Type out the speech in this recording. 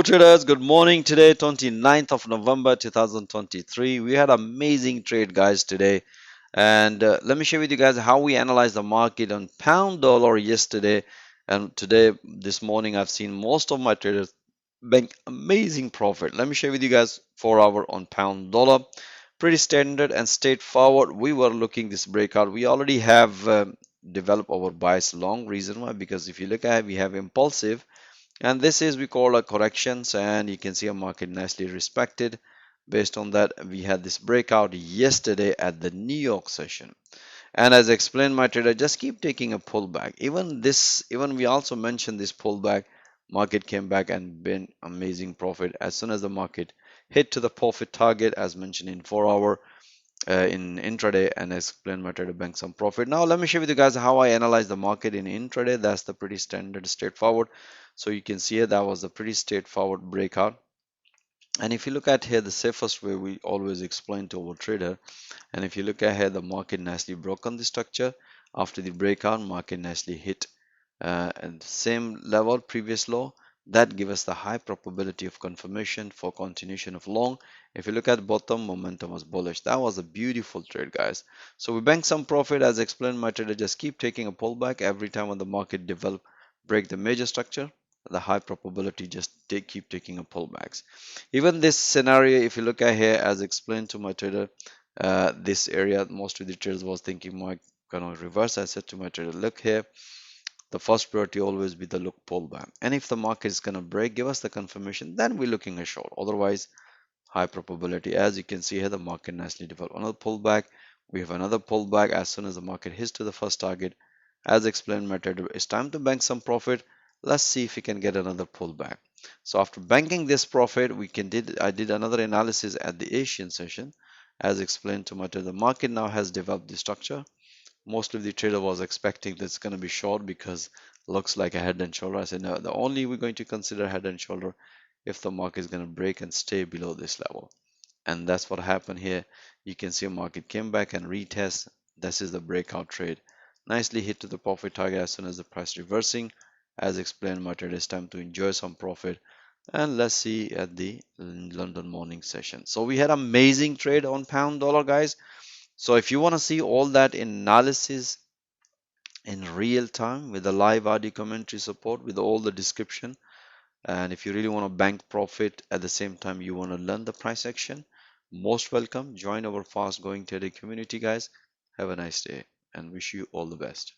Traders, good morning. Today, 29th of November 2023. We had amazing trade, guys, today. And let me share with you guys how we analyze the market on pound dollar yesterday. And today, this morning, I've seen most of my traders bank amazing profit. Let me share with you guys 4 hour on pound dollar. Pretty standard and straightforward. We were looking this breakout. We already have developed our bias long. Reason why? Because if you look at it, we have impulsive and this is we call a corrections, and you can see a market nicely respected. Based on that, we had this breakout yesterday at the New York session, and as I explained my trader, just keep taking a pullback. Even we also mentioned this pullback, market came back and been amazing profit as soon as the market hit to the profit target as mentioned in 4 hour in intraday, and explain my trader bank some profit. Now let me share with you guys how I analyze the market in intraday. That's the pretty standard straightforward. So you can see here that was a pretty straightforward breakout. And if you look at here, the safest way we always explain to our trader. And if you look at here, the market nicely broke on the structure. After the breakout, market nicely hit and same level previous low. That give us the high probability of confirmation for continuation of long. If you look at bottom, momentum was bullish. That was a beautiful trade, guys. So we banked some profit. As explained, my trader just keep taking a pullback every time when the market develop break the major structure. The high probability just keep taking a pullbacks. Even this scenario, if you look at here, as explained to my trader, this area, most of the traders was thinking, "Mike, gonna reverse." I said to my trader, look here, the first priority always be the look pullback, and if the market is going to break, give us the confirmation, then we're looking a short. Otherwise, high probability. As you can see here, the market nicely developed another pullback. We have another pullback as soon as the market hits to the first target. As explained my trader, it's time to bank some profit. Let's see if we can get another pullback. So after banking this profit, I did another analysis at the Asian session. As explained to my trader, the market now has developed the structure. Most of the trader was expecting that's going to be short because looks like a head and shoulder. I said no, the only we're going to consider head and shoulder if the market is going to break and stay below this level. And that's what happened here. You can see a market came back and retest. This is the breakout trade. Nicely hit to the profit target as soon as the price reversing. As explained, my trade is time to enjoy some profit. And let's see at the London morning session. So we had amazing trade on pound dollar, guys. So if you want to see all that analysis in real time with the live audio commentary support with all the description, and if you really want to bank profit at the same time you want to learn the price action, most welcome. Join our fast growing trading community, guys. Have a nice day and wish you all the best.